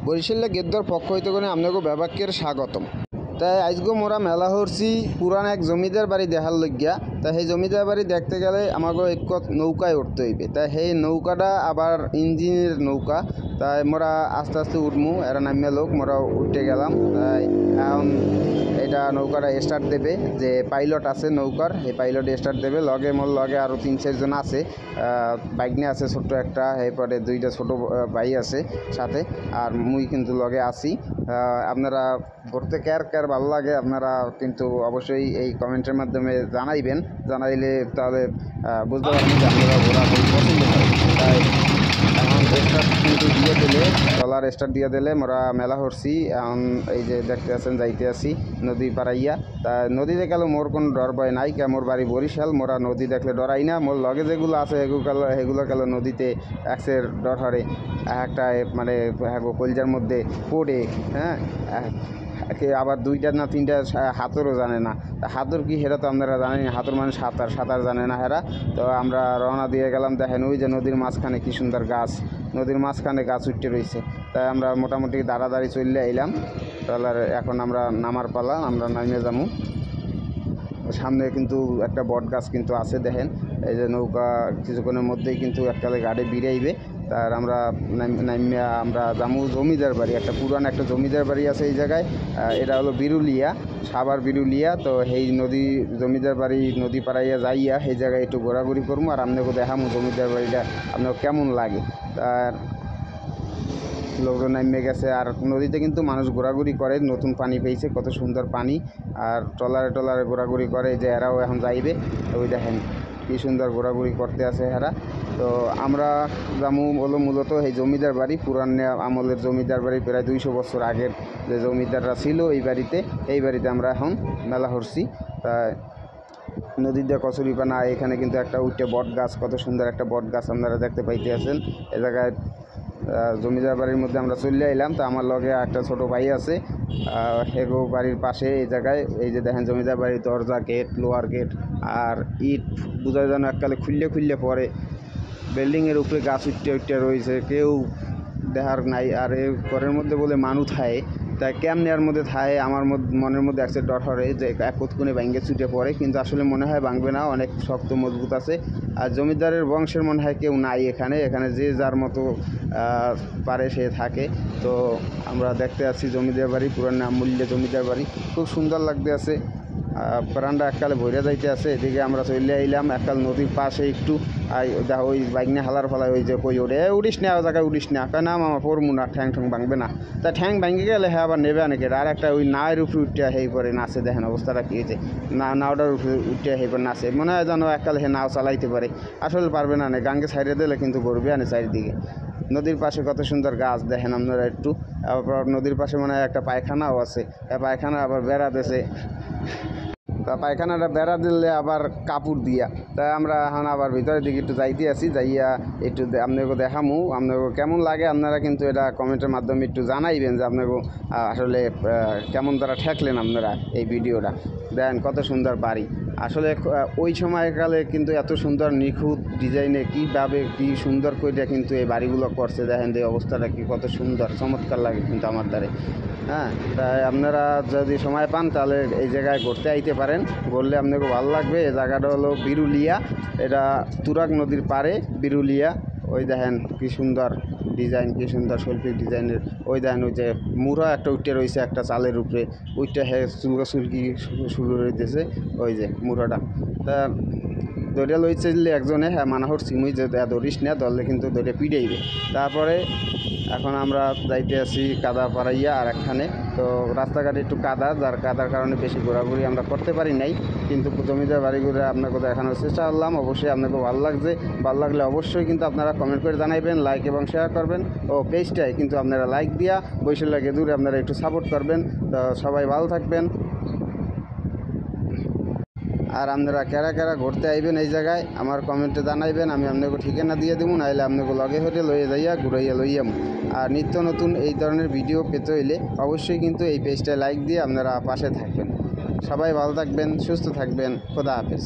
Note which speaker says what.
Speaker 1: বরিশালে গেদ্দর পক্ষ হইতে করে আপনাকে ব্যবাক্যের স্বাগতম। তাই আজকে মোরা মেলা হরছি পুরান এক জমিদার বাড়ি দেখার লইয়া। তাই সেই জমিদার বাড়ি দেখতে গেলে আমাকে এক নৌকায় উঠতে হইবে। তাই সেই নৌকাটা আবার ইঞ্জিনের নৌকা। তাই মোরা আস্তে আস্তে উঠমু, এরা নামিয়া লোক মোরা উঠতে গেলাম। তাই এখন এটা নৌকাটা স্টার্ট দেবে, যে পাইলট আছে নৌকার, এই পাইলট স্টার্ট দেবে। লগে মোর লগে আরও 3-4 জন আছে, বাইক নিয়ে আছে ছোট্ট একটা, এরপরে 2টা ছোটো ভাই আছে সাথে, আর মুই কিন্তু লগে আছি। আপনারা ঘুরতে কার ভালো লাগে আপনারা কিন্তু অবশ্যই এই কমেন্টের মাধ্যমে জানাইলে তাহলে বুঝতে পারবেন যে আপনারা ঘোরা খুব পছন্দ হয়। তাই এখন স্টার্ট কিন্তু দিয়ে দিলে, ট্রলার স্টার্ট দিয়ে দিলে মোরা মেলা হরছি। এখন এই যে দেখতে আছেন যাইতে আছি নদী পাড়াইয়া। তা নদীতে গেলে মোর কোনো ডর ভয় নাই, কে মোর বাড়ি বরিশাল, মোরা নদী দেখলে ডরাই না। মোর লগে যেগুলো আছে সেগুলো গেল নদীতে একসের ডর হরে, একটা মানে কলজার মধ্যে পড়ে, হ্যাঁ আবার 2টা না 3টা হাতরও জানে না। হাতর কি সেটা তো আপনারা জানেন, হাতর মানে সাঁতার জানে না হেরা। তো আমরা রওনা দিয়ে গেলাম। দেখেন ওই যে নদীর মাঝখানে কি সুন্দর গাছ, নদীর মাঝখানে গাছ উঠতে রয়েছে। তাই আমরা মোটামুটি দাঁড়াদাঁড়ি চলে এলাম ট্রলারে। এখন আমরা নামার পালা, আমরা নামিয়ে যাবো। সামনে কিন্তু একটা বট গাছ কিন্তু আছে, দেখেন এই যে নৌকা কিছুক্ষণের মধ্যেই কিন্তু এককালে গাড়ি বিরাইবে। তার আমরা নামিয়া আমরা যাবো জমিদার বাড়ি, একটা পুরান একটা জমিদার বাড়ি আছে এই জায়গায়। এটা হলো বিরুলিয়া, সাভার বিরুলিয়া। তো এই জমিদার বাড়ি নদী পাড়াইয়া যাইয়া সেই জায়গায় একটু ঘোরাঘুরি করবো, আর আপনাকে দেখাবো জমিদার বাড়িটা আপনার কেমন লাগে। তার লোকজন নামে গেছে, আর নদীতে কিন্তু মানুষ ঘোরাঘুরি করে, নতুন পানি পেয়েছে, কত সুন্দর পানি। আর ট্রলারে ঘোরাঘুরি করে, যে এরাও এখন যাইবে। ওই দেখেন কি সুন্দর ঘোরাঘুরি করতে আছে এরা। তো আমরা যাবো হলো মূলত এই জমিদার বাড়ি, পুরান আমলের জমিদার বাড়ি, প্রায় 200 বছর আগের যে জমিদাররা ছিল এই বাড়িতে আমরা এখন মেলা হরছি। তাই নদীতে কচুরিপানা, এখানে কিন্তু একটা উঠে বট গাছ, কত সুন্দর একটা বট গাছ আপনারা দেখতে পাইতে আছেন। এ জায়গায় জমিদার বাড়ির মধ্যে আমরা চলে এলাম। তো আমার লগে একটা ছোট ভাই আছে, হেগো বাড়ির পাশে এই জায়গায় এই যে দেখেন জমিদার বাড়ির দরজা, গেট, লোহার গেট, আর ইট বোঝায় যেন এককালে খুললে পরে। বিল্ডিংয়ের উপরে গাছ উঠতে রয়েছে, কেউ দেখার নাই। আর এই ঘরের মধ্যে বলে মানুষ থায়, তাই কেমনে এর মধ্যে থায় আমার মনের মধ্যে একটা ডর হরে যে একতকুনে ভাঙ্গে ছুটে পড়ে, কিন্তু আসলে মনে হয় ভাঙবে না, অনেক শক্ত মজবুত আছে। আর জমিদারের বংশের মনে হয় কেউ নাই এখানে যে যার মতো পারে সে থাকে। তো আমরা দেখতে আছি জমিদার বাড়ি, পুরান আমূল্য জমিদার বাড়ি, খুব সুন্দর লাগতে আছে। প্রাণটা এককালে ভরে যাইতে আছে। এদিকে আমরা চলে আইলাম এককাল নদীর পাশে একটু, ওই বাইক নিয়ে হালার ফলায় ওই যে কই উড়িস না, জায়গায় উড়িস না, কয় না মামা পড়মু না, ঠ্যাং ভাঙবে না। তা ঠ্যাং ভাঙে গেলে হ্যাঁ আবার নেবে অনেকে। আর একটা ওই নায়ের উপরে উঠে হেই পরে নাচে, দেখেন অবস্থাটা কী হয়েছে, নাওটার উপরে উঠে হেই পরে নাচে, মনে হয় যেন এককালে হে নাও চালাইতে পারে, আসলে পারবে না। গাঙ্গে সাইডে দিলে কিন্তু গড়বে আনে চারিদিকে। নদীর পাশে কত সুন্দর গাছ দেখেন আপনারা একটু। আবার নদীর পাশে মনে হয় একটা পায়খানাও আছে, পায়খানা আবার বেড়া দিয়েছে। তা পায়খানাটা বেড়া দিলে আবার কাপড় দিয়া। তাই আমরা এখন আবার ভিতরের দিকে একটু যাইতে আছি, যাইয়া একটু আপনাকে দেখামু, আপনাকে কেমন লাগে আপনারা কিন্তু এটা কমেন্টের মাধ্যমে একটু জানাইবেন যে আপনাকে আসলে কেমন দ্বারা ঠেকলেন আপনারা এই ভিডিওটা। দেখেন কত সুন্দর বাড়ি, আসলে ওই সময়কালে কিন্তু এত সুন্দর নিখুঁত ডিজাইনে কীভাবে কী সুন্দর করে কিন্তু এই বাড়িগুলো করছে। দেখেন এই অবস্থাটা কি কত সুন্দর, চমৎকার লাগে কিন্তু আমার দ্বারে। হ্যাঁ, তাই আপনারা যদি সময় পান তাহলে এই জায়গায় ঘুরতে আইতে পারেন, ঘুরলে আপনাকে ভালো লাগবে। এই জায়গাটা হলো বিরুলিয়া, এটা তুরাগ নদীর পাড়ে বিরুলিয়া। ওই দেখেন কি সুন্দর ডিজাইন, কি সুন্দর শৈল্পিক ডিজাইনের। ওই দেখেন ওই যে মুড়া একটা উঠে রয়েছে একটা চালের উপরে, ওইটা চুলকি শুরু হইতেছে, ওই যে মুড়াটা। তা দৌড়ে লইছে একজনে, হ্যাঁ মানাহর সিমুই যে দৌড়িস না, দলে কিন্তু দৌড়ে পিড়াইবে। তারপরে এখন আমরা যাইতে আছি কাদা পাড়াইয়া আর একখানে। তো রাস্তাঘাটে একটু কাদার কারণে বেশি ঘোরাঘুরি আমরা করতে পারি নাই, কিন্তু জমিদার বাড়িগুলো আপনাকে দেখানোর চেষ্টা করলাম। অবশ্যই আপনাকে ভালো লাগলে অবশ্যই কিন্তু আপনারা কমেন্ট করে জানাইবেন, লাইক এবং শেয়ার করবেন। ও পেজটায় কিন্তু আপনারা লাইক দিয়া বরিশাল গেদুরে আপনারা একটু সাপোর্ট করবেন। তো সবাই ভালো থাকবেন। আর আপনারা কারা ঘুরতে আইবেন এই জায়গায় আমার কমেন্টে জানাইবেন, আমি আপনাকে ঠিকানা দিয়ে দেবো, নাহলে আপনাকে লগে হতে লইয়ে যাইয়া ঘুরাইয়া লইয়াম। আর নিত্য নতুন এই ধরনের ভিডিও পেতে হইলে অবশ্যই কিন্তু এই পেজটায় লাইক দিয়ে আপনারা পাশে থাকবেন। সবাই ভালো থাকবেন, সুস্থ থাকবেন, খোদা হাফেজ।